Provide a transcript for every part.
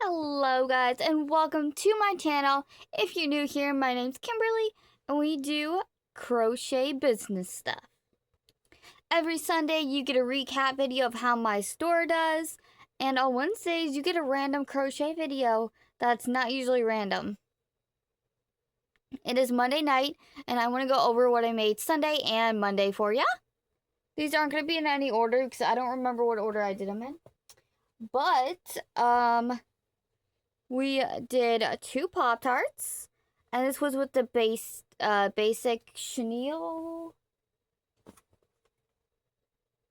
Hello guys and welcome to my channel. If you're new here, my name's Kimberly and we do crochet business stuff. Every Sunday you get a recap video of how my store does, and on Wednesdays you get a random crochet video that's not usually random. It is Monday night and I want to go over what I made Sunday and Monday for ya. These aren't going to be in any order because I don't remember what order I did them in. But we did 2 Pop-Tarts, and this was with the basic chenille,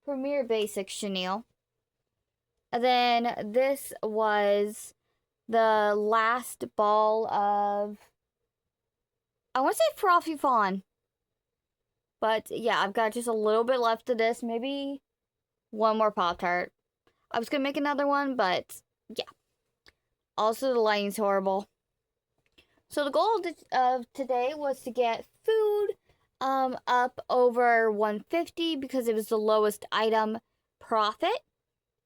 Premier Basic chenille. And then this was the last ball of, I want to say Frothy Fawn. But yeah, I've got just a little bit left of this, maybe one more Pop-Tart. I was going to make another one, but yeah. Also, the lighting's horrible. So the goal of today was to get food up over 150 because it was the lowest item profit.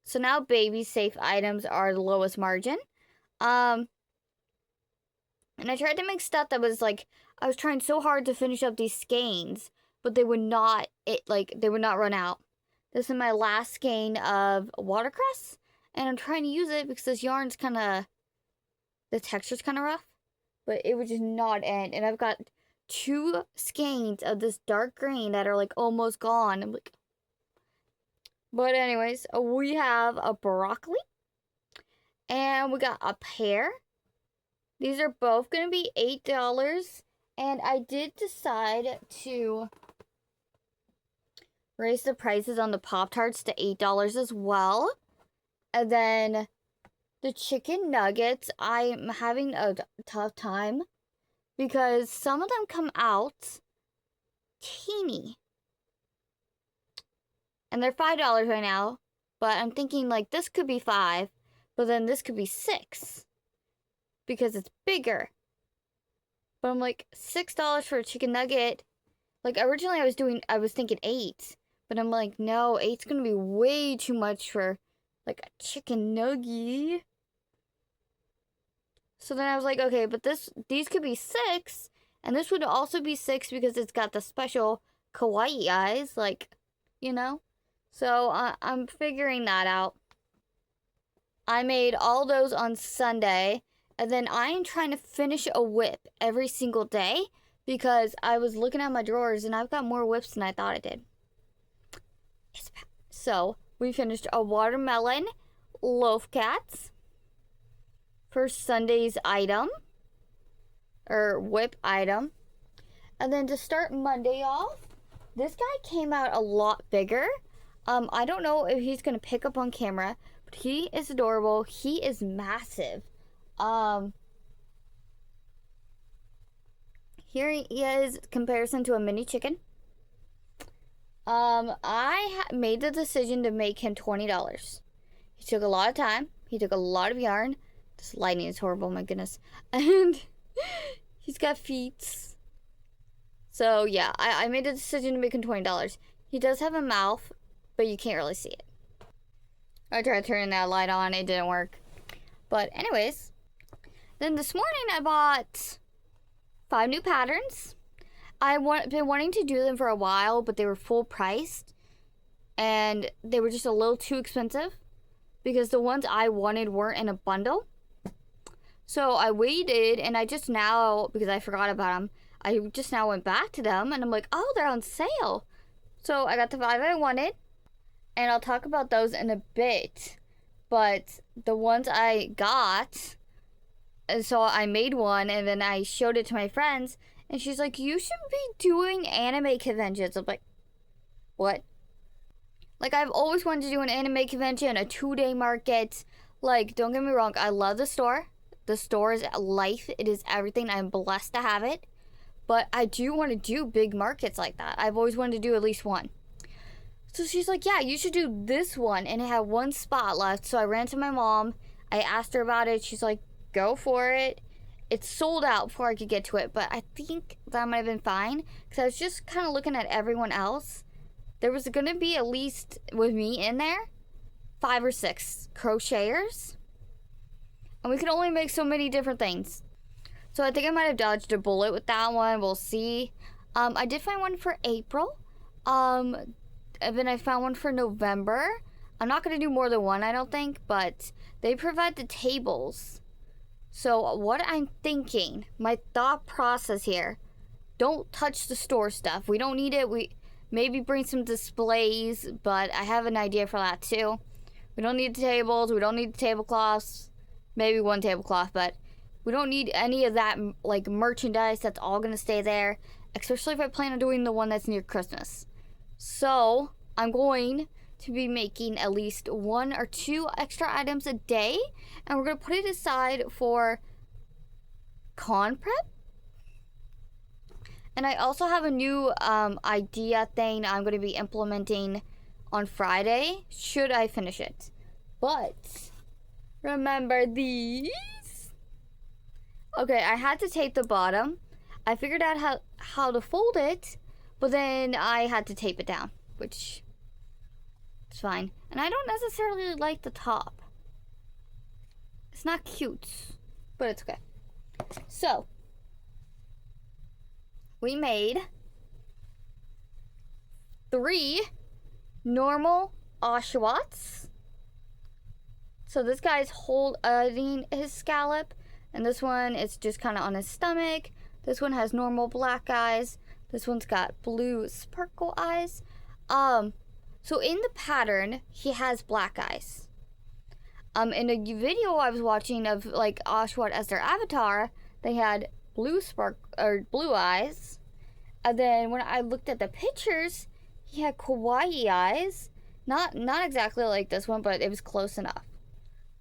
So now baby safe items are the lowest margin. And I tried to make stuff that was like, I was trying so hard to finish up these skeins, but they would not run out. This is my last skein of watercress, and I'm trying to use it because this yarn's kind of, the texture's kind of rough, but it would just not end. And I've got 2 skeins of this dark green that are like almost gone. I'm like, but anyways, we have a broccoli and we got a pear. These are both going to be $8, and I did decide to raise the prices on the Pop-Tarts to $8 as well. And then the chicken nuggets, I'm having a tough time because some of them come out teeny. And they're $5 right now, but I'm thinking like this could be $5, but then this could be $6 because it's bigger. But I'm like, $6 for a chicken nugget. Like originally I was thinking $8, but I'm like, no, $8's gonna be way too much for like a chicken nugget. So then I was like, okay, but these could be $6, and this would also be $6 because it's got the special kawaii eyes, like, you know? So I'm figuring that out. I made all those on Sunday, and then I am trying to finish a whip every single day because I was looking at my drawers and I've got more whips than I thought I did. So we finished a watermelon loaf cats for Sunday's item, or whip item. And then to start Monday off, this guy came out a lot bigger. I don't know if he's going to pick up on camera, but he is adorable. He is massive. Here he is, comparison to a mini chicken. I made the decision to make him $20. He took a lot of time. He took a lot of yarn. This lighting is horrible, my goodness. And he's got feet. So yeah, I made a decision to make him $20. He does have a mouth, but you can't really see it. I tried turning that light on, it didn't work. But anyways, then this morning I bought 5 new patterns. I've been wanting to do them for a while, but they were full priced. And they were just a little too expensive because the ones I wanted weren't in a bundle. So I waited, and I just now, because I forgot about them, I just now went back to them, and I'm like, oh, they're on sale. So I got the 5 I wanted, and I'll talk about those in a bit. But the ones I got, and so I made one, and then I showed it to my friends, and she's like, you should be doing anime conventions. I'm like, what? Like, I've always wanted to do an anime convention, a 2-day market. Like, don't get me wrong, I love the store. The store is life. It is everything. I'm blessed to have it. But I do want to do big markets like that. I've always wanted to do at least one. So she's like, yeah, you should do this one. And it had 1 spot left. So I ran to my mom. I asked her about it. She's like, go for it. It's sold out before I could get to it. But I think that might have been fine. Because I was just kind of looking at everyone else. There was going to be at least, with me in there, 5 or 6 crocheters. And we can only make so many different things. So I think I might have dodged a bullet with that one. We'll see. I did find one for April. And then I found one for November. I'm not going to do more than one, I don't think. But they provide the tables. So what I'm thinking, my thought process here, don't touch the store stuff. We don't need it. We maybe bring some displays, but I have an idea for that too. We don't need the tables. We don't need the tablecloths. Maybe one tablecloth, but we don't need any of that like merchandise. That's all gonna stay there, especially if I plan on doing the one that's near Christmas. So I'm going to be making at least 1 or 2 extra items a day, and we're gonna put it aside for con prep. And I also have a new idea thing I'm going to be implementing on Friday, should I finish it. But remember these? Okay, I had to tape the bottom. I figured out how to fold it, but then I had to tape it down, which is fine. And I don't necessarily like the top. It's not cute, but it's okay. So we made 3 normal Oshawotts. So this guy's holding his scallop, and this one is just kind of on his stomach. This one has normal black eyes. This one's got blue sparkle eyes. So in the pattern, he has black eyes. In a video I was watching of like Oshawott as their avatar, they had blue eyes, and then when I looked at the pictures, he had kawaii eyes. Not exactly like this one, but it was close enough.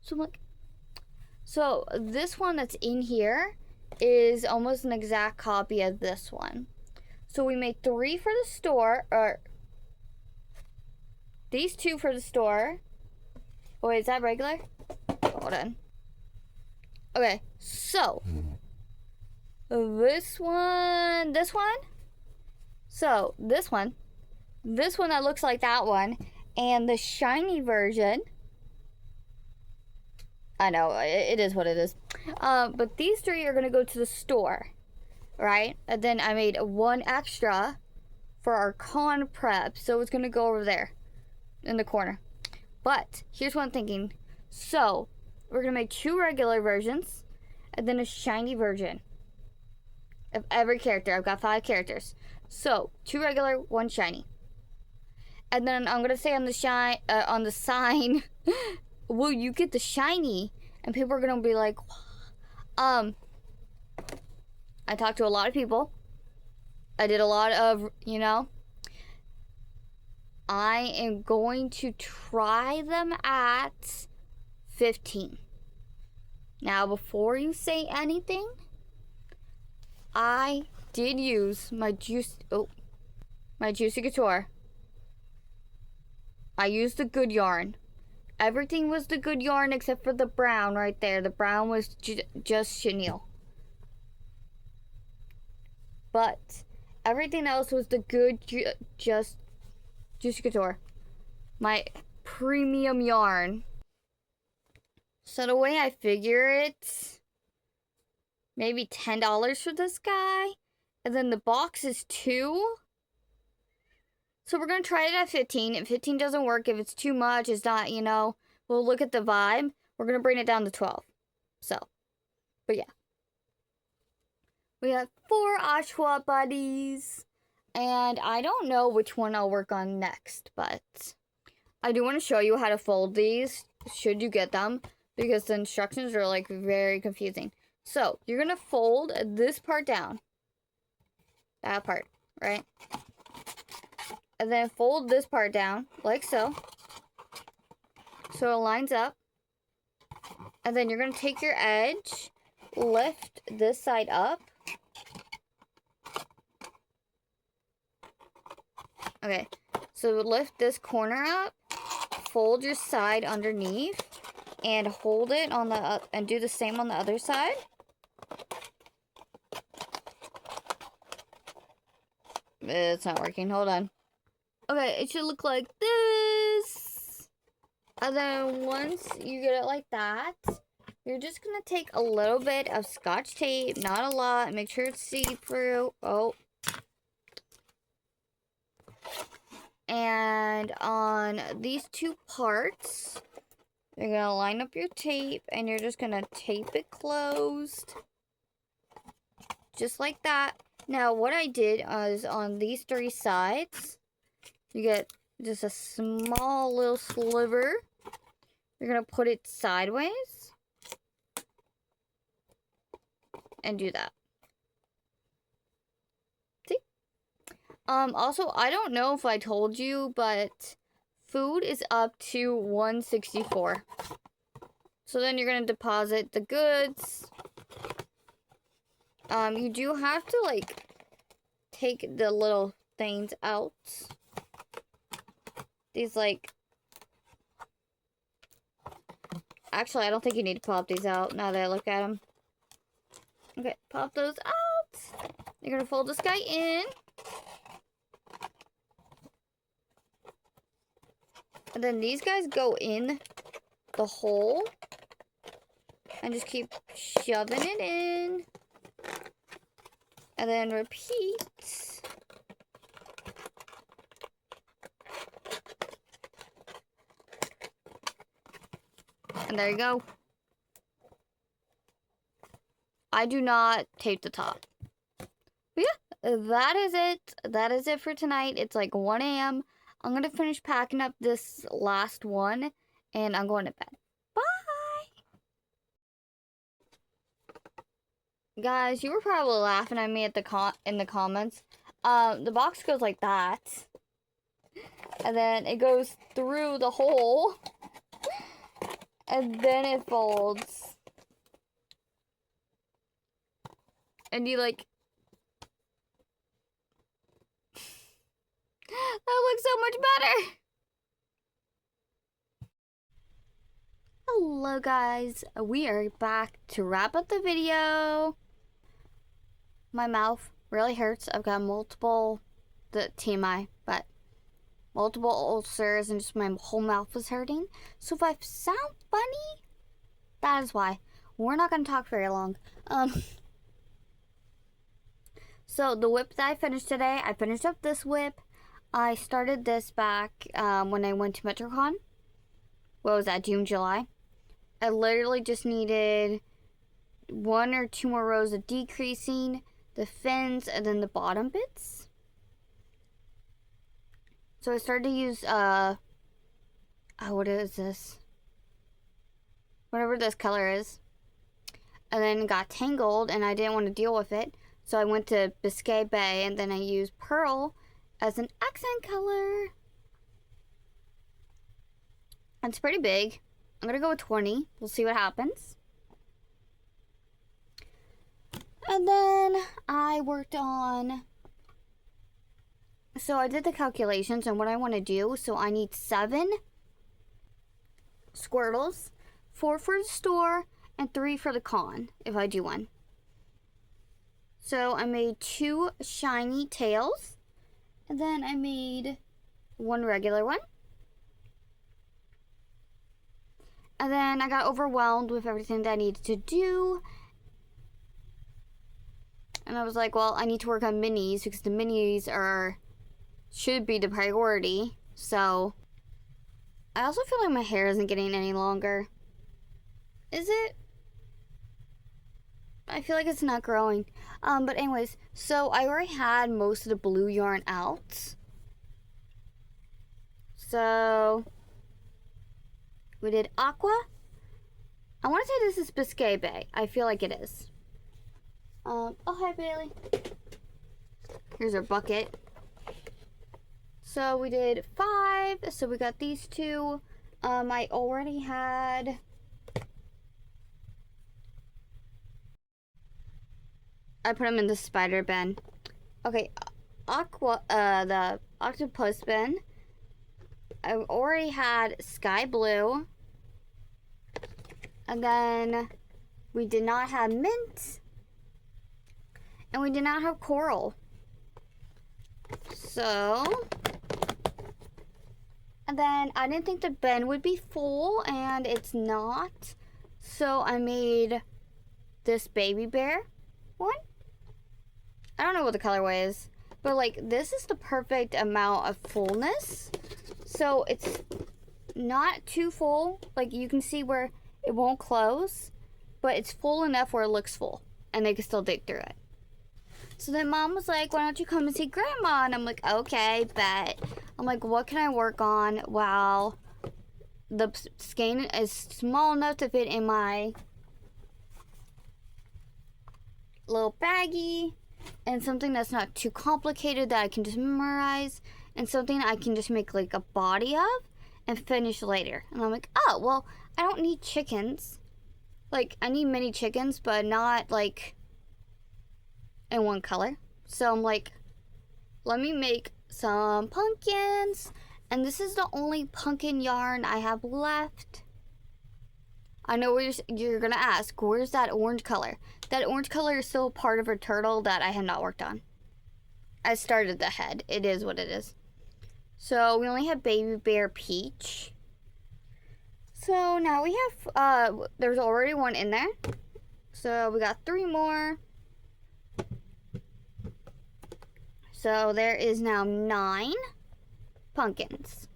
So I'm like, so this one that's in here is almost an exact copy of this one. So we made 3 for the store, or these 2 for the store. Oh wait, is that regular? Hold on. Okay, so this one, so this one that looks like that one, and the shiny version, I know, it is what it is, but these 3 are gonna go to the store, right? And then I made 1 extra for our con prep, so it's gonna go over there in the corner. But here's what I'm thinking. So we're gonna make 2 regular versions and then a shiny version of every character. I've got 5 characters. So 2 regular, 1 shiny. And then I'm gonna say on the sign, will you get the shiny? And people are gonna be like, I talked to a lot of people. I did a lot of, I am going to try them at 15. Now, before you say anything, I did use my Juicy Couture. I used the good yarn. Everything was the good yarn except for the brown right there. The brown was just chenille. But everything else was the good just Juicy Couture. My premium yarn. So the way I figure it, maybe $10 for this guy. And then the box is 2. So we're going to try it at 15. If 15 doesn't work, if it's too much, it's not, we'll look at the vibe. We're going to bring it down to 12. So, but yeah. We have 4 Oshawott buddies. And I don't know which one I'll work on next, but I do want to show you how to fold these, should you get them, because the instructions are like very confusing. So, you're going to fold this part down. That part, right? And then fold this part down, like so. So it lines up. And then you're going to take your edge, lift this side up. Okay, so lift this corner up, fold your side underneath, and hold it on the, and do the same on the other side. It's not working, hold on. Okay, it should look like this. And then once you get it like that, You're just gonna take a little bit of Scotch tape, not a lot. Make sure it's see-through. Oh. And on these two parts, you're gonna line up your tape and you're just gonna tape it closed. Just like that. Now, what I did is on these three sides, you get just a small little sliver. You're gonna put it sideways. And do that. See? Also, I don't know if I told you, but food is up to 164. So then you're gonna deposit the goods. You do have to, like, take the little things out. These, like... Actually, I don't think you need to pop these out now that I look at them. Okay, pop those out. You're gonna fold this guy in. And then these guys go in the hole. And just keep shoving it in. And then repeat. And there you go. I do not tape the top. But yeah, that is it. That is it for tonight. It's like 1 a.m. I'm going to finish packing up this last one. And I'm going to bed. Bye! Guys, you were probably laughing at me at in the comments. The box goes like that. And then it goes through the hole. And then it folds. And you like... That looks so much better! Hello guys, we are back to wrap up the video. My mouth really hurts. I've got multiple, the TMI, but multiple ulcers and just my whole mouth was hurting. So if I sound funny, that is why. We're not going to talk very long. So the whip that I finished today, I finished up this whip. I started this back when I went to MetroCon. What was that, June, July? I literally just needed 1 or 2 more rows of decreasing, the fins, and then the bottom bits. So I started to use, what is this? Whatever this color is. And then it got tangled, and I didn't want to deal with it. So I went to Biscay Bay, and then I used Pearl as an accent color. It's pretty big. I'm going to go with 20. We'll see what happens. And then I worked on... So I did the calculations and what I want to do. So I need 7 Squirtles, 4 for the store, and 3 for the con, if I do one. So I made 2 shiny tails. And then I made 1 regular one. And then I got overwhelmed with everything that I needed to do. And I was like, well, I need to work on minis because the minis should be the priority. So I also feel like my hair isn't getting any longer. Is it? I feel like it's not growing. But anyways, so I already had most of the blue yarn out. So we did Aqua. I want to say this is Biscay Bay. I feel like it is. Oh, hi, Bailey. Here's our bucket. So we did 5. So we got these 2. I already had... I put them in the spider bin. Okay, the octopus bin. I already had sky blue. And then we did not have mint. And we did not have coral. So, and then I didn't think the bin would be full, and it's not. So I made this baby bear one. I don't know what the colorway is, but like this is the perfect amount of fullness. So it's not too full. Like you can see where it won't close, but it's full enough where it looks full and they can still dig through it. So then Mom was like, why don't you come and see Grandma? And I'm like, okay, bet. I'm like, what can I work on while the skein is small enough to fit in my little baggie, and something that's not too complicated that I can just memorize, and something I can just make like a body of and finish later. And I'm like, oh, well, I don't need chickens. Like, I need many chickens, but not like in one color. So I'm like, let me make some pumpkins. And this is the only pumpkin yarn I have left. I know you're gonna ask, where's that orange color? That orange color is still part of a turtle that I have not worked on. I started the head. It is what it is. So we only have Baby Bear Peach. So now we have, there's already one in there. So we got 3 more. So there is now 9 pumpkins.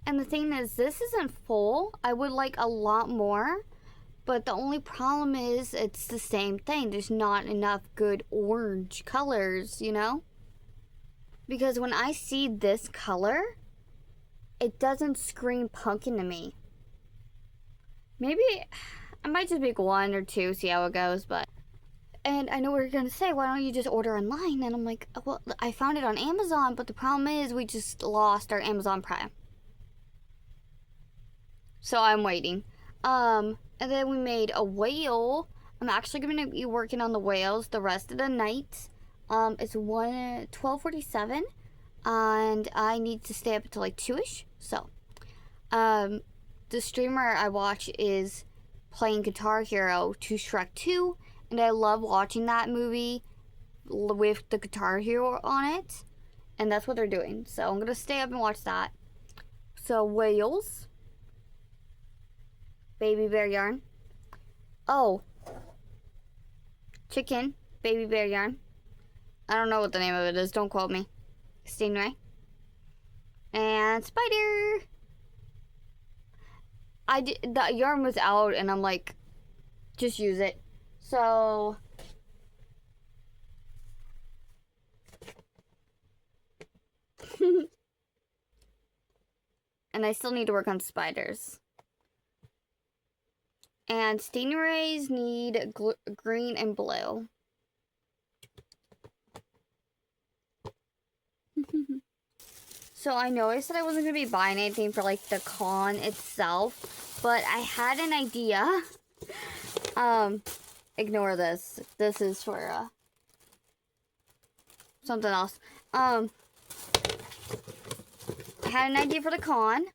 And the thing is, this isn't full. I would like a lot more. But the only problem is it's the same thing. There's not enough good orange colors, you know? Because when I see this color, it doesn't scream pumpkin to me. Maybe I might just make 1 or 2, see how it goes, but... And I know what you're going to say, why don't you just order online? And I'm like, well, I found it on Amazon, but the problem is we just lost our Amazon Prime. So I'm waiting. And then we made a whale. I'm actually going to be working on the whales the rest of the night. It's 12:47, and I need to stay up until like 2ish. So, the streamer I watch is playing Guitar Hero to Shrek 2, and I love watching that movie with the Guitar Hero on it, and that's what they're doing. So I'm going to stay up and watch that. So, whales. Baby bear yarn. Oh. Chicken. Baby bear yarn. I don't know what the name of it is. Don't quote me. Stingray. And spider. The yarn was out and I'm like, just use it. So. And I still need to work on spiders. And stingrays need green and blue. So I know I said I wasn't going to be buying anything for like the con itself, but I had an idea. Ignore this. This is for something else. I had an idea for the con.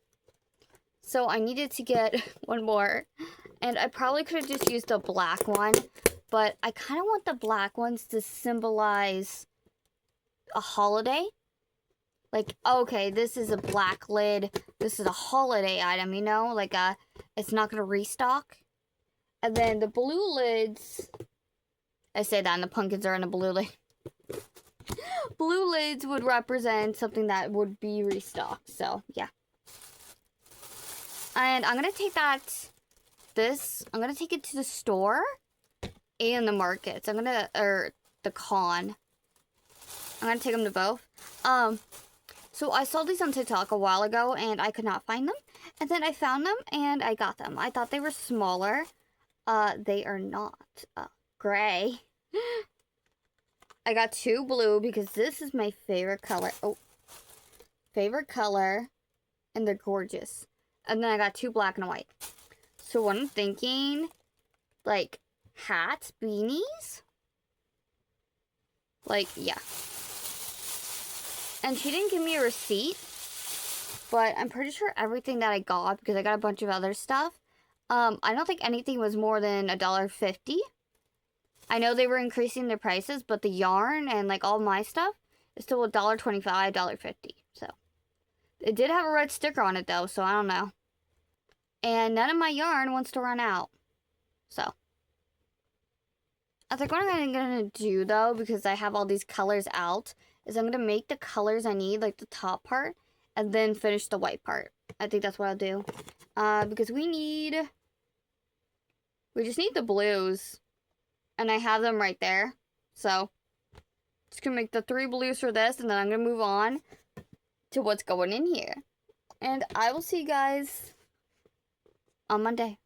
So I needed to get one more. And I probably could have just used the black one, but I kind of want the black ones to symbolize a holiday. Like, okay, this is a black lid. This is a holiday item, you know? Like, it's not going to restock. And then the blue lids, I say that and the pumpkins are in a blue lid. Blue lids would represent something that would be restocked. So, yeah. And I'm going to take I'm going to take it to the store and the markets. Or the con. I'm going to take them to both. So I saw these on TikTok a while ago and I could not find them. And then I found them and I got them. I thought they were smaller. They are not. Gray. I got 2 blue because this is my favorite color. Oh. Favorite color. And they're gorgeous. And then I got 2 black and white. So what I'm thinking, like, hats, beanies? Like, yeah. And she didn't give me a receipt, but I'm pretty sure everything that I got, because I got a bunch of other stuff, I don't think anything was more than $1.50. I know they were increasing their prices, but the yarn and, like, all my stuff is still $1.25, $1.50. So, it did have a red sticker on it, though, so I don't know. And none of my yarn wants to run out. So I think what I'm gonna do though, because I have all these colors out, is I'm gonna make the colors I need, like the top part, and then finish the white part. I think that's what I'll do. Because we just need the blues. And I have them right there. So, just gonna make the 3 blues for this, and then I'm gonna move on to what's going in here. And I will see you guys on Monday.